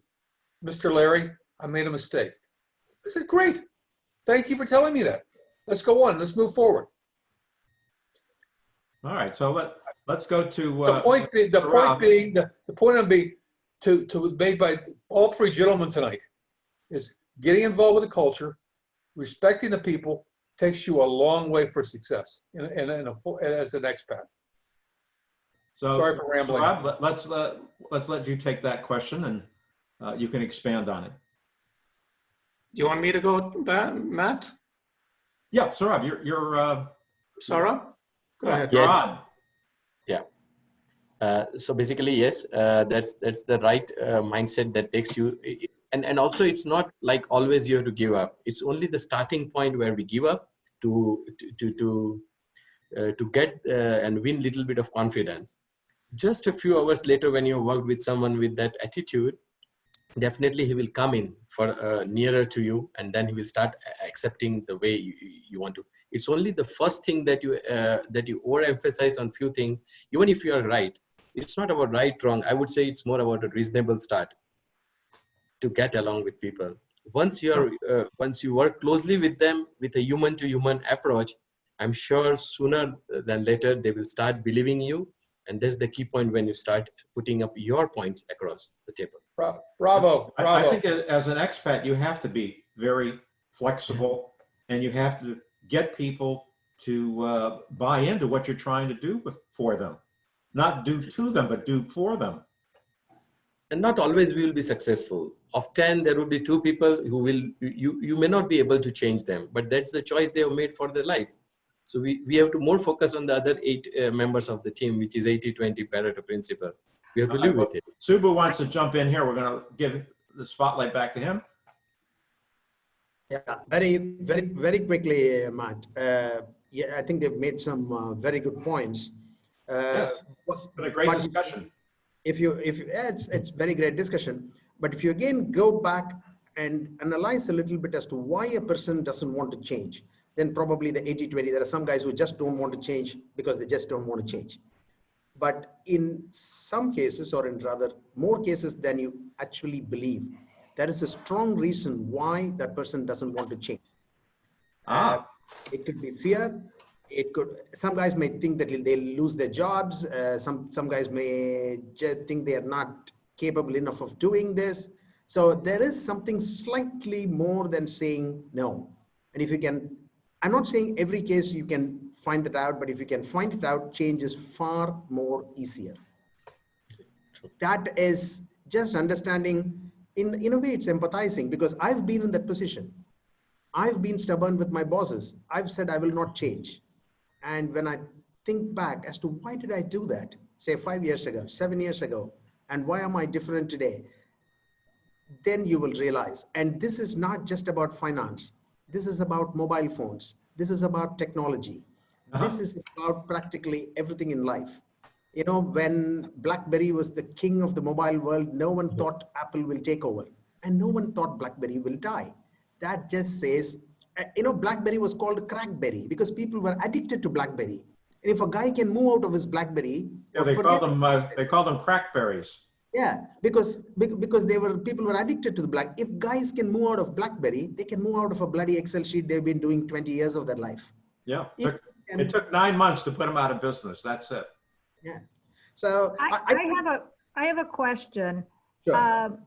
Mr. Larry, I made a mistake. I said, great. Thank you for telling me that. Let's go on. Let's move forward. All right, so let's go to The point I'm being made by all three gentlemen tonight is getting involved with the culture, respecting the people takes you a long way for success as an expat. So, sorry for rambling. Rob, let's let you take that question, and you can expand on it. Do you want me to go, Matt? Yeah, Saurabh, you're Saurabh? Go ahead. Yes. on. So basically, yes, that's the right mindset that takes you. And also, it's not like always you have to give up. It's only the starting point where we give up to get and win a little bit of confidence. Just a few hours later, when you worked with someone with that attitude, definitely he will come in for nearer to you, and then he will start accepting the way you want to. It's only the first thing that you overemphasize on few things, even if you are right. It's not about right, wrong. I would say it's more about a reasonable start to get along with people. Once you work closely with them with a human-to-human approach, I'm sure sooner than later they will start believing you, and that's the key point when you start putting up your points across the table. Bravo. I think as an expat, you have to be very flexible, and you have to get people to buy into what you're trying to do for them. Not do to them, but do for them. And not always we will be successful. Of 10, there will be 2 people who will, you may not be able to change them, but that's the choice they have made for their life. So we have to more focus on the other 8 members of the team, which is 80-20 Pareto principle. We have to live with it. Subu wants to jump in here. We're going to give the spotlight back to him. Yeah, very quickly, Matt. Yeah, I think they've made some very good points. Yes, it's been a great but discussion. Yeah, it's very great discussion. But if you again go back and analyze a little bit as to why a person doesn't want to change, then probably the 80-20, there are some guys who just don't want to change because they just don't want to change. But in some cases, or in rather more cases than you actually believe, there is a strong reason why that person doesn't want to change. It could be fear. It could, some guys may think that they'll lose their jobs. Some guys may just think they are not capable enough of doing this. So there is something slightly more than saying no. And if you can, I'm not saying every case you can find it out, but if you can find it out, change is far more easier. That is just understanding, in a way it's empathizing, because I've been in that position. I've been stubborn with my bosses. I've said I will not change. And when I think back as to why did I do that, say 5 years ago, 7 years ago, and why am I different today? Then you will realize, and this is not just about finance. This is about mobile phones. This is about technology. This is about practically everything in life. You know, when BlackBerry was the king of the mobile world, no one thought Apple will take over, and no one thought BlackBerry will die. That just says, you know, BlackBerry was called Crackberry because people were addicted to BlackBerry. And if a guy can move out of his BlackBerry, yeah, they called them crackberries. Yeah, because people were addicted to the black. If guys can move out of BlackBerry, they can move out of a bloody Excel sheet they've been doing 20 years of their life. Yeah, it took 9 months to put them out of business. That's it. Yeah. So I have a question. Sure.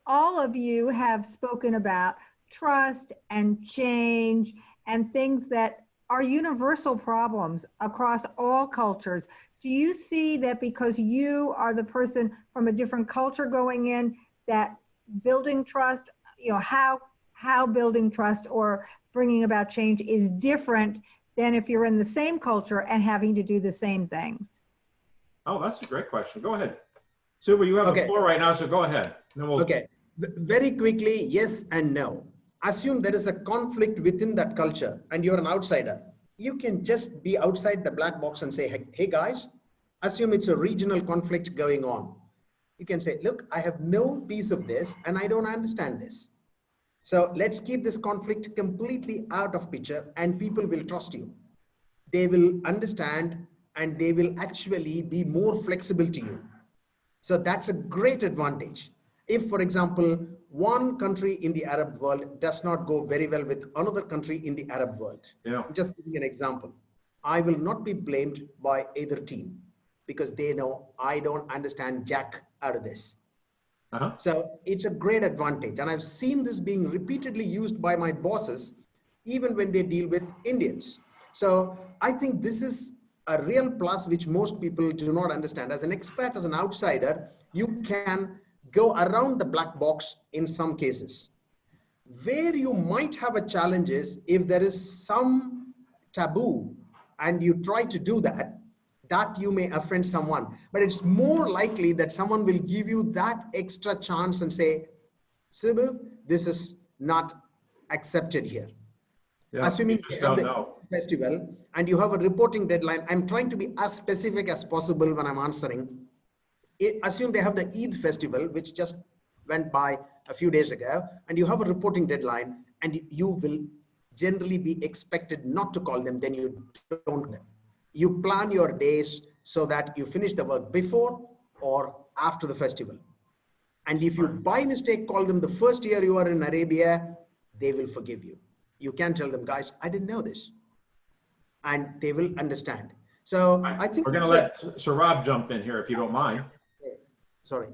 All of you have spoken about trust and change and things that are universal problems across all cultures. Do you see that because you are the person from a different culture going in, that building trust, you know, how building trust or bringing about change is different than if you're in the same culture and having to do the same things? Oh, that's a great question. Go ahead. Subu, you have the floor right now, so go ahead. Okay, very quickly, yes and no. Assume there is a conflict within that culture and you're an outsider. You can just be outside the black box and say, hey guys, assume it's a regional conflict going on. You can say, look, I have no piece of this and I don't understand this. So let's keep this conflict completely out of picture and people will trust you. They will understand and they will actually be more flexible to you. So that's a great advantage. If, for example, one country in the Arab world does not go very well with another country in the Arab world. Yeah. I'm just giving an example. I will not be blamed by either team because they know I don't understand jack out of this. So it's a great advantage. And I've seen this being repeatedly used by my bosses, even when they deal with Indians. So I think this is a real plus, which most people do not understand. As an expat, as an outsider, you can go around the black box in some cases. Where you might have a challenge is if there is some taboo and you try to do that, that you may offend someone. But it's more likely that someone will give you that extra chance and say, Subu, this is not accepted here. Yeah, assuming you have the festival and you have a reporting deadline, I'm trying to be as specific as possible when I'm answering. Assume they have the Eid festival, which just went by a few days ago, and you have a reporting deadline, and you will generally be expected not to call them, then you don't call them. You plan your days so that you finish the work before or after the festival. And if you by mistake call them the first year you are in Arabia, they will forgive you. You can tell them, guys, I didn't know this. And they will understand. So I think we're going to let Saurabh jump in here if you don't mind. Sorry.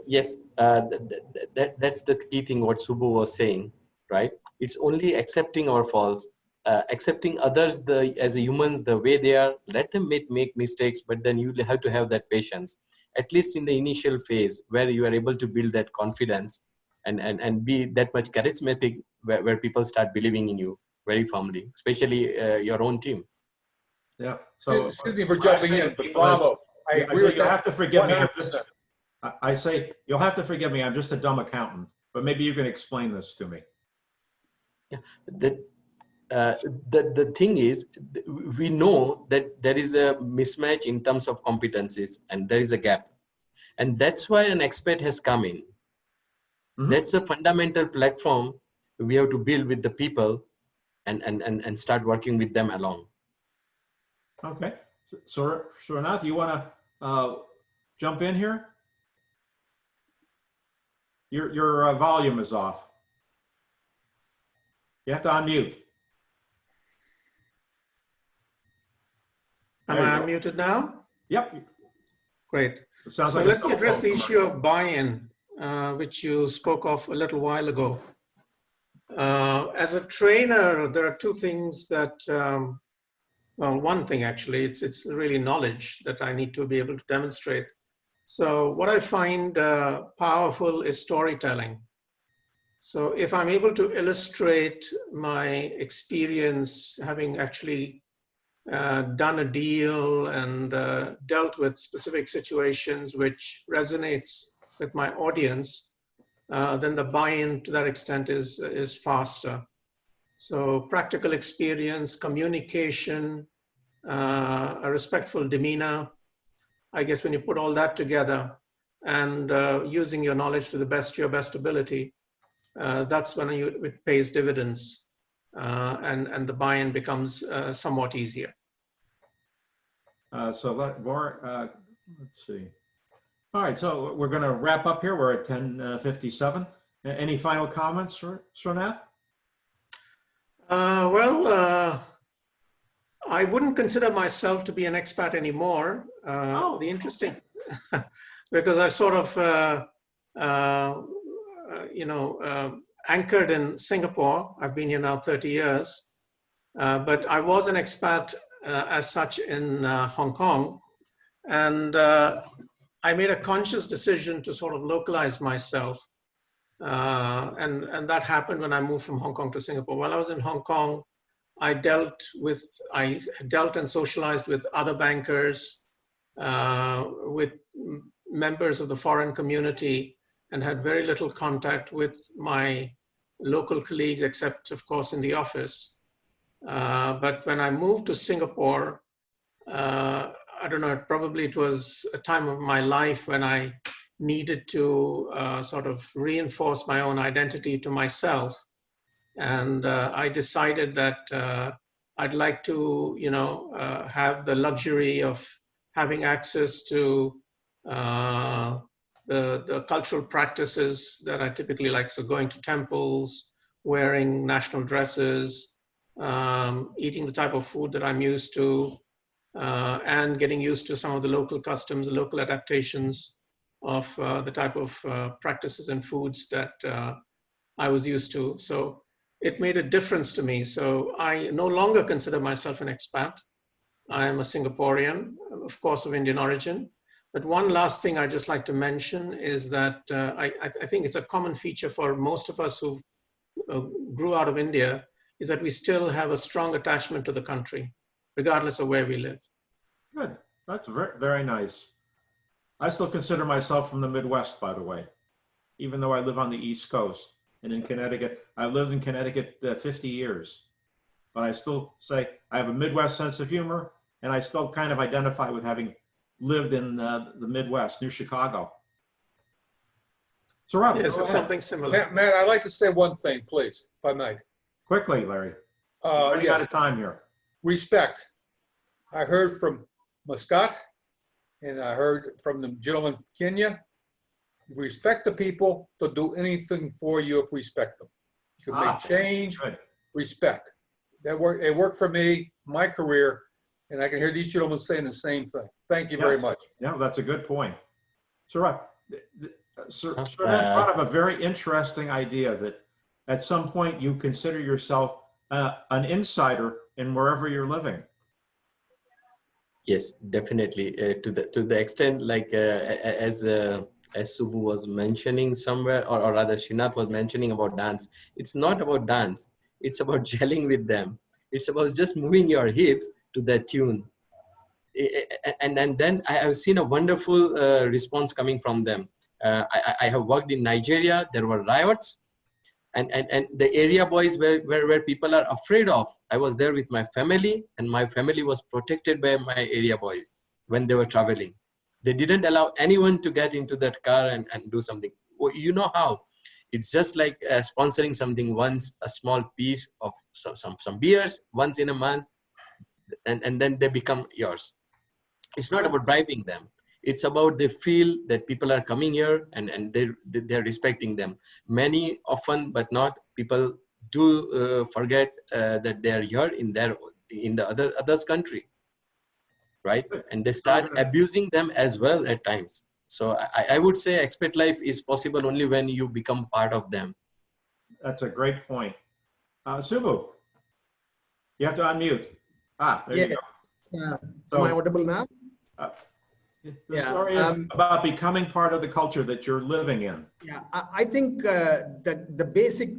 Yes, that's the key thing what Subu was saying, right? It's only accepting our faults, accepting others as humans the way they are. Let them make mistakes, but then you have to have that patience, at least in the initial phase where you are able to build that confidence and be that much charismatic where people start believing in you. very firmly, especially your own team. Yeah. So Excuse me for jumping in, but people bravo. I I agree say with you'll that have to forgive me. 100%. I say, you'll have to forgive me. I'm just a dumb accountant, but maybe you can explain this to me. The thing is, we know that there is a mismatch in terms of competencies and there is a gap. And that's why an expat has come in. Mhm. That's a fundamental platform we have to build with the people and start working with them along. Okay. So, Srinath, you want to jump in here? Your volume is off. You have to unmute. Am There you I go. unmuted now? Yep. Great. It sounds So like a let me cell address phone the issue of buy-in, which you spoke of a little while ago. As a trainer, there are two things that, well, one thing actually, it's really knowledge that I need to be able to demonstrate. So what I find powerful is storytelling. So if I'm able to illustrate my experience having actually done a deal and dealt with specific situations which resonates with my audience, then the buy-in to that extent is faster. So practical experience, communication, a respectful demeanor. I guess when you put all that together and using your knowledge to the best, your best ability, that's when it pays dividends and the buy-in becomes somewhat easier. So let's see. All right, so we're going to wrap up here. We're at 10:57. Any final comments, Srinath? I wouldn't consider myself to be an expat anymore. The interesting, because I sort of, anchored in Singapore. I've been here now 30 years, but I was an expat as such in Hong Kong. And I made a conscious decision to sort of localize myself. And that happened when I moved from Hong Kong to Singapore. While I was in Hong Kong, I dealt and socialized with other bankers, with members of the foreign community, and had very little contact with my local colleagues, except of course in the office. But when I moved to Singapore, I don't know, probably it was a time of my life when I needed to sort of reinforce my own identity to myself. And I decided that I'd like to, have the luxury of having access to the cultural practices that I typically like. So going to temples, wearing national dresses, eating the type of food that I'm used to, and getting used to some of the local customs, local adaptations of the type of practices and foods that I was used to. So it made a difference to me. So I no longer consider myself an expat. I am a Singaporean, of course, of Indian origin. But one last thing I'd just like to mention is that I think it's a common feature for most of us who grew out of India, is that we still have a strong attachment to the country, regardless of where we live. Good. That's very, very nice. I still consider myself from the Midwest, by the way, even though I live on the East Coast and in Connecticut. I lived in Connecticut 50 years, but I still say I have a Midwest sense of humor, and I still kind of identify with having lived in the Midwest, near Chicago. So, Rob, Yes, go it's ahead. something similar. Matt, I'd like to say one thing, please, if I might. Quickly, Larry. We're running out Yes, of time here. respect. I heard from Muscat, and I heard from the gentleman from Kenya. Respect the people. They'll do anything for you if you respect them. You can make change, Good. respect. It worked for me, my career, and I can hear these gentlemen saying the same thing. Thank you very Yes. much. Yeah, that's a good point. So, Rob, Sir, that brought up a very interesting idea that at some point you consider yourself an insider in wherever you're living. Yes, definitely. To the extent, like as Subu was mentioning somewhere, or rather Srinath was mentioning about dance. It's not about dance. It's about gelling with them. It's about just moving your hips to that tune. And then I have seen a wonderful response coming from them. I have worked in Nigeria. There were riots, and the area boys where people are afraid of. I was there with my family, and my family was protected by my area boys when they were traveling. They didn't allow anyone to get into that car and do something. Well, you know how? It's just like sponsoring something once, a small piece of some beers once in a month, and then they become yours. It's not about bribing them. It's about they feel that people are coming here and they're respecting them. Many often, but not, people do forget that they're here in the other's country, right? And they start abusing them as well at times. So I would say expat life is possible only when you become part of them. That's a great point. Subu, you have to unmute. There you go. Am I audible now? The story is about becoming part of the culture that you're living in. Yeah, I think that the basic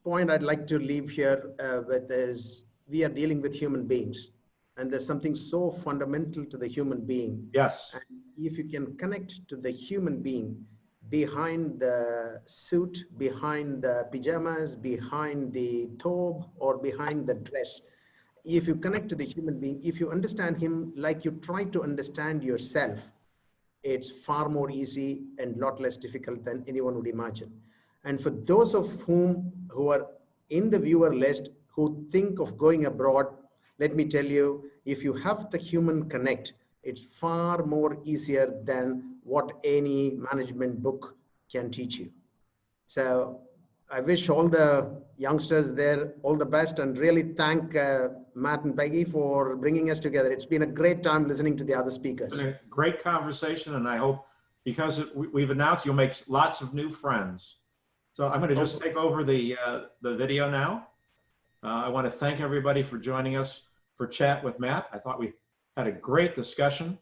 point I'd like to leave here with is we are dealing with human beings, and there's something so fundamental to the human being. Yes. And if you can connect to the human being behind the suit, behind the pajamas, behind the thobe, or behind the dress, if you connect to the human being, if you understand him like you try to understand yourself, it's far more easy and lot less difficult than anyone would imagine. And for those of whom who are in the viewer list who think of going abroad, let me tell you, if you have the human connect, it's far more easier than what any management book can teach you. So I wish all the youngsters there all the best, and really thank Matt and Peggy for bringing us together. It's been a great time listening to the other speakers. It's been a great conversation, and I hope, because we've announced, you'll make lots of new friends. So I'm going to just take over the video now. I want to thank everybody for joining us for Chat with Matt. I thought we had a great discussion.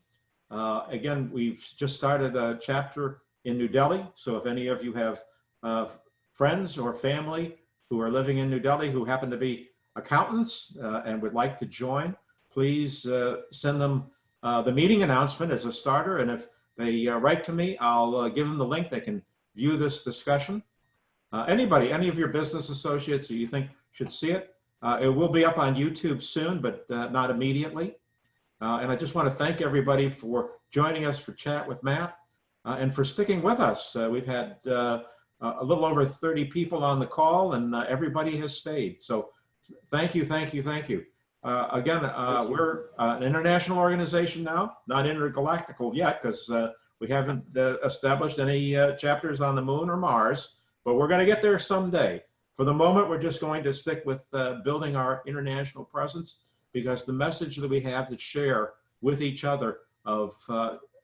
Again, we've just started a chapter in New Delhi. So if any of you have friends or family who are living in New Delhi who happen to be accountants and would like to join, please send them the meeting announcement as a starter. And if they write to me, I'll give them the link. They can view this discussion. Anybody, any of your business associates who you think should see it, it will be up on YouTube soon, but not immediately. And I just want to thank everybody for joining us for Chat with Matt and for sticking with us. We've had a little over 30 people on the call, and everybody has stayed. So thank you, thank you, thank you. Again, we're an international organization now, not intergalactical yet, because we haven't established any chapters on the moon or Mars, but we're going to get there someday. For the moment, we're just going to stick with building our international presence, because the message that we have to share with each other of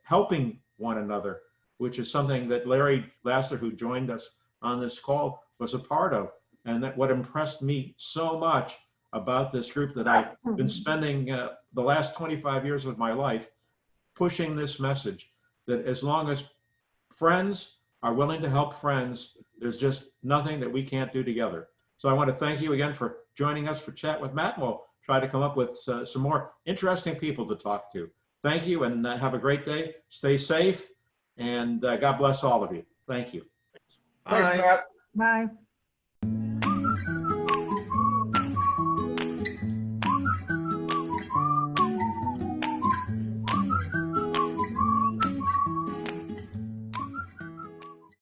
helping one another, which is something that Larry Lassler, who joined us on this call, was a part of. And that what impressed me so much about this group, that I've been spending the last 25 years of my life pushing this message, that as long as friends are willing to help friends, there's just nothing that we can't do together. So I want to thank you again for joining us for Chat with Matt. We'll try to come up with some more interesting people to talk to. Thank you, and have a great day. Stay safe, and God bless all of you. Thank you. Thanks, Matt. Bye.